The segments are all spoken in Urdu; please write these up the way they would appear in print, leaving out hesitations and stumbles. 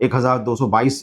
1,222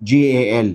GAL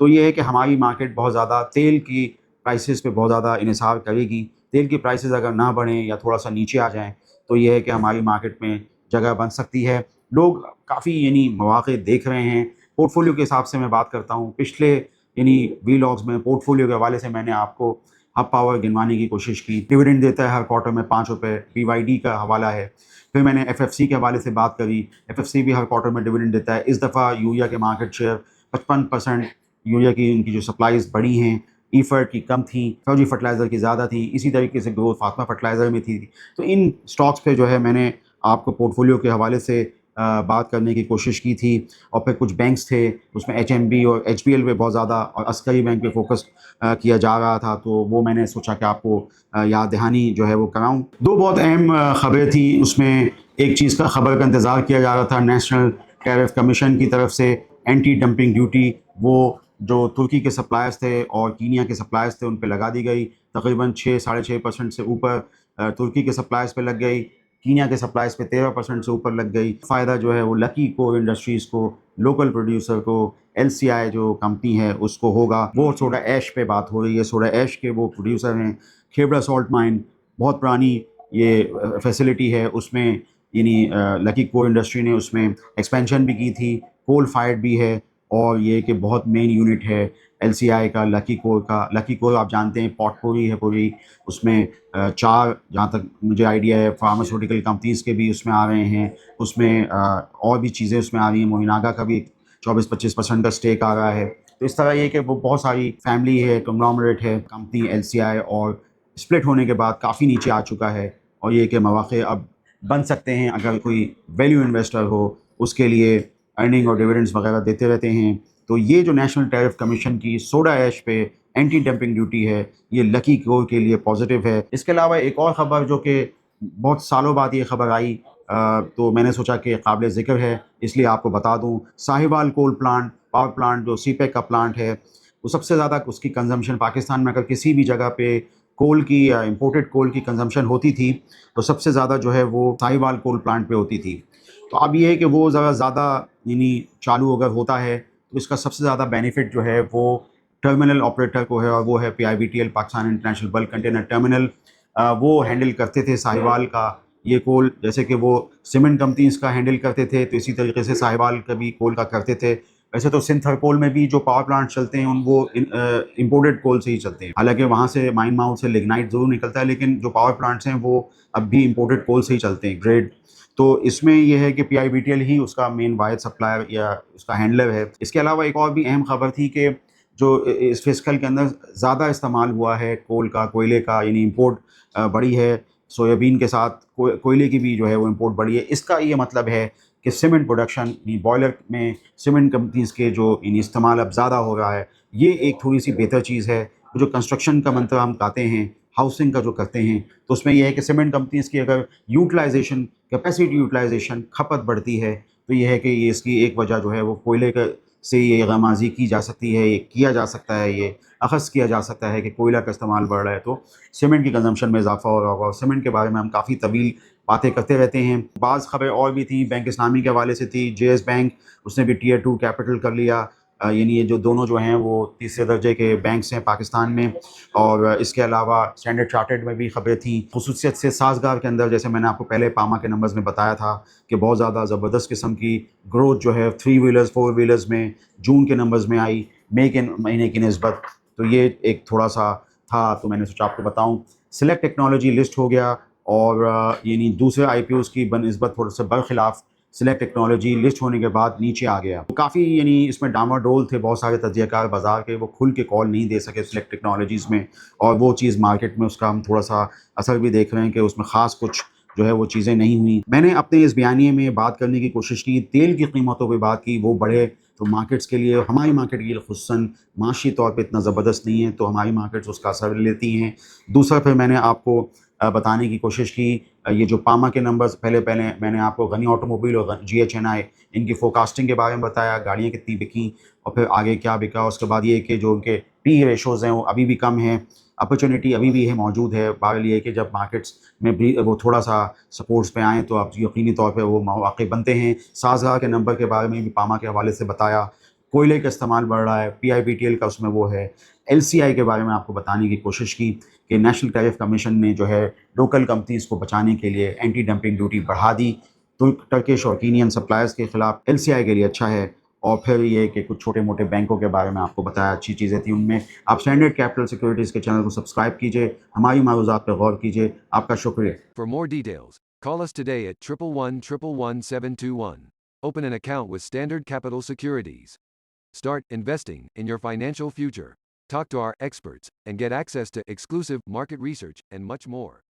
تو یہ ہے کہ ہماری مارکیٹ بہت زیادہ تیل کی پرائسز پہ بہت زیادہ انحصار کرے گی. تیل کی پرائسز اگر نہ بڑھیں یا تھوڑا سا نیچے آ جائیں تو یہ ہے کہ ہماری مارکیٹ میں جگہ بن سکتی ہے. لوگ کافی مواقع دیکھ رہے ہیں. پورٹ فولیو کے حساب سے میں بات کرتا ہوں، پچھلے وی لاگز میں پورٹ فولیو کے حوالے سے میں نے آپ کو ہب پاور گنوانے کی کوشش کی. ڈویڈنڈ دیتا ہے ہر کوارٹر میں روپے. BYD کا حوالہ ہے. پھر میں نے FFC کے حوالے سے بات کری. FFC بھی ہر کوارٹر میں ڈویڈنڈ دیتا ہے. اس دفعہ یوریا کے مارکیٹ شیئر 55% یوریا کی ان کی جو سپلائیز بڑی ہیں. ایفرٹ کی کم تھیں، فوجی فرٹیلائزر کی زیادہ تھی. اسی طریقے سے گروتھ فاطمہ فرٹیلائزر میں تھی. تو ان سٹاکس پہ جو ہے میں نے آپ کو پورٹ فولیو کے حوالے سے بات کرنے کی کوشش کی تھی. اور پھر کچھ بینکس تھے اس میں HMB اور HBL پہ بہت زیادہ اور عسکری بینک پہ فوکس کیا جا رہا تھا. تو وہ میں نے سوچا کہ آپ کو یاد دہانی جو ہے وہ کراؤں. دو بہت اہم خبریں تھیں اس میں. ایک چیز کا خبر کا انتظار کیا جا رہا تھا، نیشنل ٹیرف کمیشن کی طرف سے اینٹی ڈمپنگ ڈیوٹی وہ جو ترکی کے سپلائرز تھے اور کینیا کے سپلائرز تھے ان پہ لگا دی گئی. تقریباً 6-6.5% سے اوپر ترکی کے سپلائرز پہ لگ گئی. کینیا کے سپلائز پہ 13% سے اوپر لگ گئی. فائدہ جو ہے وہ لکی کور انڈسٹریز کو، لوکل پروڈیوسر کو، LCI جو کمپنی ہے اس کو ہوگا. وہ سوڈا ایش پہ بات ہو رہی ہے. سوڈا ایش کے وہ پروڈیوسر ہیں. کھیبڑا سالٹ مائن بہت پرانی یہ فیسلٹی ہے. اس میں لکی کور انڈسٹری نے اس میں ایکسپینشن بھی کی تھی. کول فائرڈ بھی ہے اور یہ کہ بہت مین یونٹ ہے LCI کا، لکی کور کا. لکی کور آپ جانتے ہیں پاٹ پوری ہے پوری. اس میں 4 جہاں تک مجھے آئیڈیا ہے فارماسیوٹیکل کمپنیز کے بھی اس میں آ رہے ہیں. اس میں اور بھی چیزیں اس میں آ رہی ہیں. موہیناگا کا بھی 24-25% کا اسٹیک آ رہا ہے. تو اس طرح یہ کہ وہ بہت ساری فیملی ہے، کنگلومریٹ ہے کمپنی LCI، اور اسپلٹ ہونے کے بعد کافی نیچے آ چکا ہے. اور یہ کہ مواقع اب بن سکتے ہیں اگر کوئی ویلیو انویسٹر ہو، اس کے لیے ارننگ اور ڈیویڈنڈز وغیرہ دیتے رہتے ہیں. تو یہ جو نیشنل ٹیرف کمیشن کی سوڈا ایش پہ اینٹی ڈمپنگ ڈیوٹی ہے یہ لکی کور کے لیے پازیٹیو ہے. اس کے علاوہ ایک اور خبر جو کہ بہت سالوں بعد یہ خبر آئی تو میں نے سوچا کہ قابل ذکر ہے اس لیے آپ کو بتا دوں. ساہیوال کول پلانٹ، پاور پلانٹ جو CPEC کا پلانٹ ہے، وہ سب سے زیادہ اس کی کنزمپشن پاکستان میں اگر کسی بھی جگہ پہ کول کی امپورٹڈ کول کی کنزمپشن ہوتی تھی تو سب سے زیادہ جو ہے وہ ساہیوال کول پلانٹ پہ ہوتی تھی. تو اب یہ ہے کہ وہ ذرا زیادہ چالو اگر ہوتا ہے تو اس کا سب سے زیادہ بینیفٹ جو ہے وہ ٹرمینل آپریٹر کو ہے، اور وہ ہے PIBTL، Pakistan international bulk container terminal. وہ ہینڈل کرتے تھے ساہیوال کا یہ کول، جیسے کہ وہ سیمنٹ کمپنیز کا ہینڈل کرتے تھے تو اسی طریقے سے ساہیوال کا بھی کول کا کرتے تھے. ویسے تو سندھ کول میں بھی جو پاور پلانٹ چلتے ہیں وہ امپورٹڈ کول سے ہی چلتے ہیں. حالانکہ وہاں سے مائن ماؤتھ سے لگنائٹ ضرور نکلتا ہے، لیکن جو پاور پلانٹس ہیں وہ اب بھی امپورٹڈ کول سے ہی چلتے ہیں گریڈ. تو اس میں یہ ہے کہ PIBTL ہی اس کا مین واحد سپلائر یا اس کا ہینڈلر ہے. اس کے علاوہ ایک اور بھی اہم خبر تھی کہ جو اس فسکل کے اندر زیادہ استعمال ہوا ہے کول کا، کوئلے کا، امپورٹ بڑی ہے. سویابین کے ساتھ کوئلے کی بھی جو ہے وہ امپورٹ بڑی ہے. اس کا یہ مطلب ہے کہ سیمنٹ پروڈکشن بوائلر میں سیمنٹ کمپنیز کے جو استعمال اب زیادہ ہو رہا ہے، یہ ایک تھوڑی سی بہتر چیز ہے. جو کنسٹرکشن کا منتر ہم کہتے ہیں، ہاؤسنگ کا جو کرتے ہیں، تو اس میں یہ ہے کہ سیمنٹ کمپنیز کی اگر یوٹیلائزیشن، کیپیسٹی یوٹیلائزیشن، کھپت بڑھتی ہے تو یہ ہے کہ یہ اس کی ایک وجہ جو ہے وہ کوئلے سے یہ غمازی کی جا سکتی ہے، یہ کیا جا سکتا ہے، یہ اخذ کیا جا سکتا ہے کہ کوئلہ کا استعمال بڑھ رہا ہے تو سیمنٹ کی کنزمپشن میں اضافہ ہو رہا ہوگا. اور سیمنٹ کے بارے میں ہم کافی طویل باتیں کرتے رہتے ہیں. بعض خبریں اور بھی تھیں بینک اسلامی کے حوالے سے تھی. JS بینک اس نے بھی Tier 2 کیپٹل کر لیا. یہ جو دونوں جو ہیں وہ تیسرے درجے کے بینکس ہیں پاکستان میں. اور اس کے علاوہ اسٹینڈرڈ چارٹرڈ میں بھی خبریں تھیں خصوصیت سے سازگار کے اندر. جیسے میں نے آپ کو پہلے پاما کے نمبرز میں بتایا تھا کہ بہت زیادہ زبردست قسم کی گروتھ جو ہے 3 ویلرز 4 ویلرز میں جون کے نمبرز میں آئی مئی کے مہینے کی نسبت. تو یہ ایک تھوڑا سا تھا تو میں نے سوچا آپ کو بتاؤں. سلیکٹ ٹیکنالوجی لسٹ ہو گیا اور دوسرے IPOs کی بنسبت تھوڑا سا برخلاف سلیکٹ ٹیکنالوجی لسٹ ہونے کے بعد نیچے آ گیا. کافی اس میں ڈاما ڈول تھے بہت سارے تجزیہ کار بازار کے، وہ کھل کے کال نہیں دے سکے سلیکٹ ٹیکنالوجیز میں. اور وہ چیز مارکیٹ میں اس کا ہم تھوڑا سا اثر بھی دیکھ رہے ہیں کہ اس میں خاص کچھ جو ہے وہ چیزیں نہیں ہوئیں. میں نے اپنے اس بیانیے میں بات کرنے کی کوشش کی، تیل کی قیمتوں پہ بات کی. وہ بڑھے تو مارکیٹس کے لیے، ہماری مارکیٹ کے لیے خصوصاً معاشی طور پہ اتنا زبردست نہیں ہے تو ہماری مارکیٹس اس کا اثر لیتی ہیں. دوسرا پھر میں نے آپ کو بتانے کی کوشش کی یہ جو پاما کے نمبرز، پہلے میں نے آپ کو غنی آٹوموبائل اور GHNI ان کی فوکاسٹنگ کے بارے میں بتایا، گاڑیاں کتنی بکیں اور پھر آگے کیا بکا. اس کے بعد یہ کہ جو ان کے PE ریشوز ہیں وہ ابھی بھی کم ہیں، اپرچونیٹی ابھی بھی ہے موجود ہے. بہرحال یہ کہ جب مارکیٹس میں بھی وہ تھوڑا سا سپورٹس پہ آئیں تو اب یقینی طور پہ وہ مواقع بنتے ہیں. سازگار کے نمبر کے بارے میں بھی پاما کے حوالے سے بتایا. کوئلے کا استعمال بڑھ رہا ہے، PIBTL کا اس میں وہ ہے، LCI کے بارے میں آپ کو بتانے کی کوشش کی کہ نیشنل ٹیرف کمیشن نے جو ہے لوکل کمپنیز کو بچانے کے لیے اینٹی ڈمپنگ ڈیوٹی بڑھا دی، ٹرکش اور کینین سپلائرز کے خلاف۔ LCI کے لیے اچھا ہے۔ اور پھر یہ کہ کچھ چھوٹے موٹے بینکوں کے بارے میں آپ کو بتایا، اچھی چیزیں تھیں ان میں۔ آپ اسٹینڈرڈ کیپٹل سیکورٹیز کے چینل کو سبسکرائب کیجئے، ہماری معروضات پہ غور کیجئے۔ آپ کا شکریہ۔ For more details, call us today at 111-111-721. Open an account with Standard Capital Securities. Start investing in your financial future. Talk to our experts and get access to exclusive market research and much more.